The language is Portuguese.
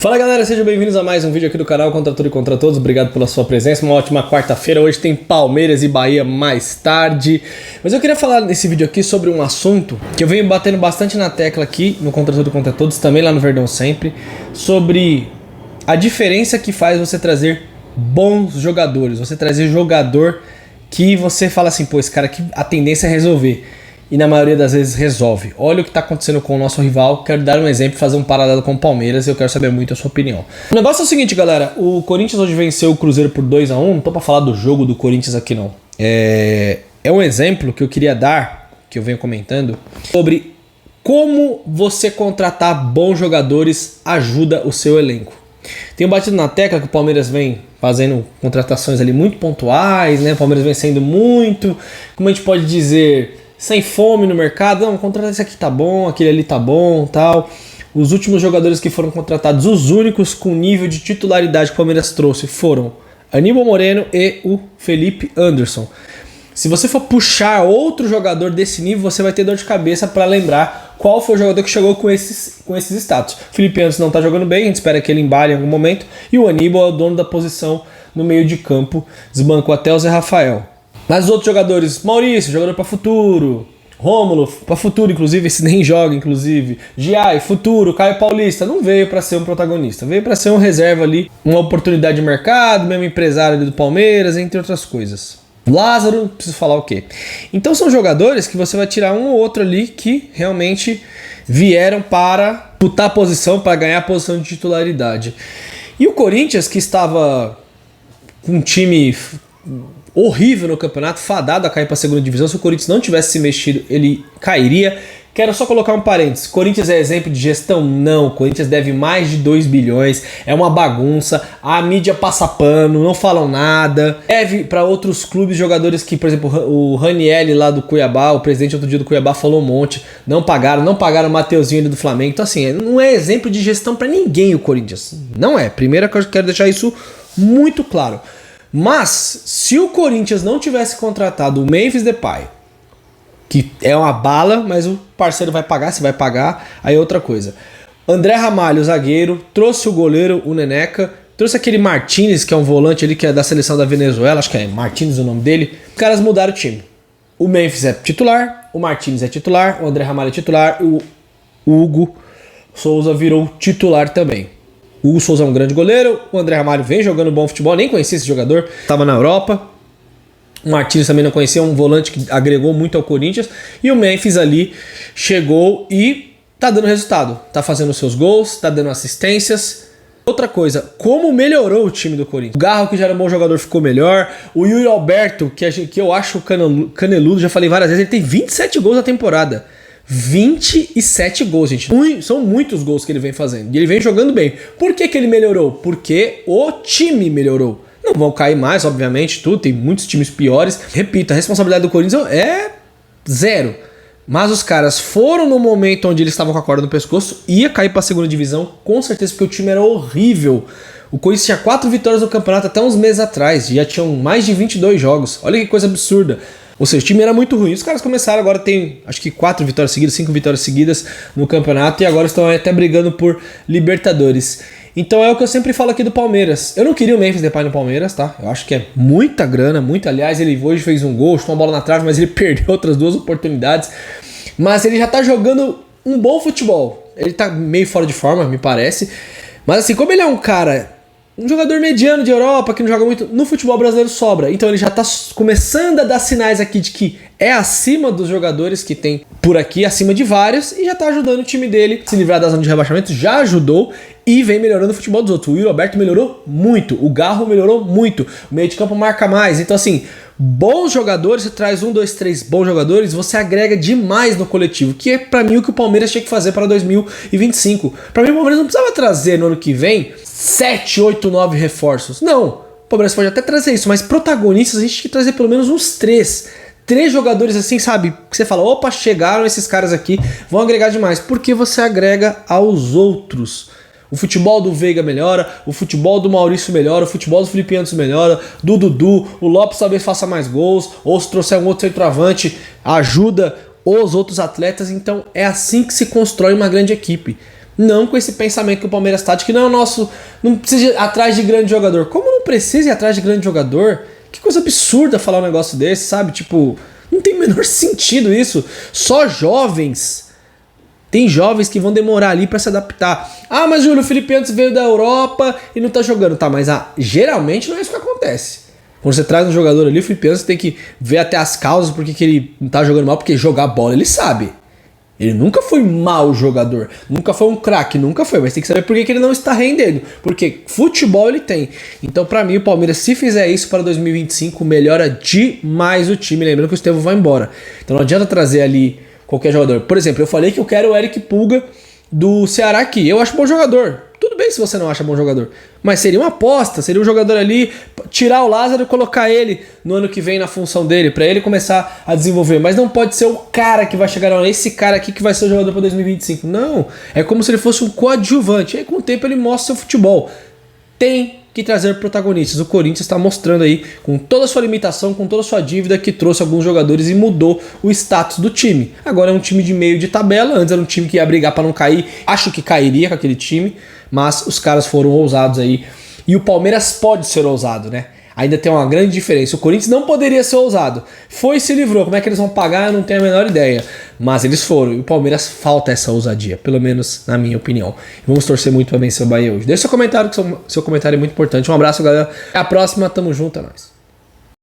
Fala galera, sejam bem-vindos a mais um vídeo aqui do canal Contra Tudo e Contra Todos. Obrigado pela sua presença, uma ótima quarta-feira. Hoje tem Palmeiras e Bahia mais tarde. Mas eu queria falar nesse vídeo aqui sobre um assunto que eu venho batendo bastante na tecla aqui no Contra Tudo e Contra Todos, também lá no Verdão Sempre, sobre a diferença que faz você trazer bons jogadores, você trazer jogador que você fala assim, pô, esse cara aqui a tendência é resolver. E na maioria das vezes resolve. Olha o que está acontecendo com o nosso rival. Quero dar um exemplo, fazer um paralelo com o Palmeiras e eu quero saber muito a sua opinião. O negócio é o seguinte, galera. O Corinthians hoje venceu o Cruzeiro por 2-1. Não tô para falar do jogo do Corinthians aqui não. É um exemplo que eu queria dar, que eu venho comentando, sobre como você contratar bons jogadores ajuda o seu elenco. Tenho batido na tecla que o Palmeiras vem fazendo contratações ali muito pontuais, né? O Palmeiras vem sendo muito, como a gente pode dizer, sem fome no mercado. Não, contratar esse aqui tá bom, aquele ali tá bom, tal. Os últimos jogadores que foram contratados, os únicos com nível de titularidade que o Palmeiras trouxe foram Aníbal Moreno e o Felipe Anderson. Se você for puxar outro jogador desse nível, você vai ter dor de cabeça para lembrar qual foi o jogador que chegou com esses status. O Felipe Anderson não tá jogando bem, a gente espera que ele embale em algum momento. E o Aníbal é o dono da posição no meio de campo, desbancou até o Zé Rafael. Mas os outros jogadores, Maurício, jogador para futuro, Rômulo, para futuro, inclusive, esse nem joga, inclusive, Giai, futuro, Caio Paulista, não veio para ser um protagonista, veio para ser um reserva ali, uma oportunidade de mercado, mesmo empresário ali do Palmeiras, entre outras coisas. Lázaro, preciso falar o quê? Então são jogadores que você vai tirar um ou outro ali que realmente vieram para disputar a posição, para ganhar a posição de titularidade. E o Corinthians, que estava com um time horrível no campeonato, fadado a cair para a segunda divisão. Se o Corinthians não tivesse se mexido, ele cairia. Quero só colocar um parênteses. Corinthians é exemplo de gestão? Não. O Corinthians deve mais de 2 bilhões. É uma bagunça. A mídia passa pano, não falam nada. Deve para outros clubes, jogadores que, por exemplo, o Ranieri lá do Cuiabá, o presidente outro dia do Cuiabá falou um monte. Não pagaram o Mateuzinho ali do Flamengo. Então assim, não é exemplo de gestão para ninguém o Corinthians. Não é. Primeiro que eu quero deixar isso muito claro. Mas, se o Corinthians não tivesse contratado o Memphis Depay, que é uma bala, mas o parceiro vai pagar, se vai pagar, aí é outra coisa. André Ramalho, zagueiro, trouxe o goleiro, o Neneca, trouxe aquele Martínez, que é um volante ali, que é da seleção da Venezuela, acho que é Martínez o nome dele. Os caras mudaram o time. O Memphis é titular, o Martínez é titular, o André Ramalho é titular, o Hugo Souza virou titular também. O Hugo Souza é um grande goleiro, o André Ramalho vem jogando bom futebol, nem conhecia esse jogador, estava na Europa. O Martínez também não conhecia, um volante que agregou muito ao Corinthians. E o Memphis ali chegou e tá dando resultado, tá fazendo seus gols, tá dando assistências. Outra coisa, como melhorou o time do Corinthians. O Garro, que já era um bom jogador, ficou melhor. O Yuri Alberto, que eu acho caneludo, já falei várias vezes, ele tem 27 gols na temporada. 27 gols, gente. São muitos gols que ele vem fazendo. E ele vem jogando bem. Por que ele melhorou? Porque o time melhorou. Não vão cair mais, obviamente, tudo. Tem muitos times piores. Repito, a responsabilidade do Corinthians é zero. Mas os caras foram no momento onde eles estavam com a corda no pescoço. Ia cair para a segunda divisão, com certeza, porque o time era horrível. O Corinthians tinha 4 vitórias no campeonato até uns meses atrás. Já tinham mais de 22 jogos. Olha que coisa absurda. Ou seja, o time era muito ruim. Os caras começaram, agora tem acho que 4 vitórias seguidas, 5 vitórias seguidas no campeonato e agora estão até brigando por Libertadores. Então é o que eu sempre falo aqui do Palmeiras. Eu não queria o Memphis Depay no Palmeiras, tá? Eu acho que é muita grana, muito. Aliás, ele hoje fez um gol, chutou uma bola na trave, mas ele perdeu outras 2 oportunidades. Mas ele já tá jogando um bom futebol. Ele tá meio fora de forma, me parece. Mas assim, como ele é um cara, um jogador mediano de Europa, que não joga muito, no futebol brasileiro sobra. Então ele já tá começando a dar sinais aqui de que é acima dos jogadores que tem por aqui, acima de vários, e já tá ajudando o time dele a se livrar da zona de rebaixamento, já ajudou e vem melhorando o futebol dos outros. O Yuri Alberto melhorou muito, o Garro melhorou muito, o meio de campo marca mais. Então assim, bons jogadores, você traz 1, 2, 3 bons jogadores, você agrega demais no coletivo, que é pra mim o que o Palmeiras tinha que fazer para 2025. Pra mim o Palmeiras não precisava trazer no ano que vem 7, 8, 9 reforços. Não, o Palmeiras pode até trazer isso, mas protagonistas a gente tem que trazer pelo menos uns 3 jogadores assim, sabe? Que você fala, opa, chegaram esses caras aqui, vão agregar demais. Porque você agrega aos outros. O futebol do Veiga melhora, o futebol do Maurício melhora, o futebol do Felipe Anderson melhora, do Dudu, o Lopes talvez faça mais gols, ou se trouxer um outro centroavante, ajuda os outros atletas. Então é assim que se constrói uma grande equipe. Não com esse pensamento que o Palmeiras tá de que não é o nosso, não precisa ir atrás de grande jogador. Como não precisa ir atrás de grande jogador? Que coisa absurda falar um negócio desse, sabe? Tipo, não tem o menor sentido isso. Só jovens. Tem jovens que vão demorar ali pra se adaptar. Ah, mas Júlio, o Felipe antes veio da Europa e não tá jogando. Tá, mas geralmente não é isso que acontece. Quando você traz um jogador ali, o Felipe Anderson tem que ver até as causas porque que ele não tá jogando mal, porque jogar bola ele sabe. Ele nunca foi mau jogador, nunca foi um craque, nunca foi, mas tem que saber por que ele não está rendendo, porque futebol ele tem. Então pra mim o Palmeiras, se fizer isso para 2025, melhora demais o time, lembrando que o Estevão vai embora. Então não adianta trazer ali qualquer jogador. Por exemplo, eu falei que eu quero o Eric Pulga do Ceará aqui, eu acho bom jogador. Tudo bem se você não acha bom jogador, mas seria uma aposta, seria um jogador ali, tirar o Lázaro e colocar ele no ano que vem na função dele, pra ele começar a desenvolver. Mas não pode ser o cara que vai chegar, não, esse cara aqui que vai ser o jogador pra 2025. Não, é como se ele fosse um coadjuvante. E aí com o tempo ele mostra seu futebol. Tem que trazer protagonistas. O Corinthians está mostrando aí, com toda a sua limitação, com toda a sua dívida, que trouxe alguns jogadores e mudou o status do time. Agora é um time de meio de tabela, antes era um time que ia brigar para não cair. Acho que cairia com aquele time, mas os caras foram ousados aí. E o Palmeiras pode ser ousado, né? Ainda tem uma grande diferença. O Corinthians não poderia ser ousado. Foi e se livrou. Como é que eles vão pagar? Eu não tenho a menor ideia. Mas eles foram. E o Palmeiras falta essa ousadia. Pelo menos na minha opinião. Vamos torcer muito para vencer o Bahia hoje. Deixa seu comentário, que seu comentário é muito importante. Um abraço, galera. Até a próxima. Tamo junto. É nóis.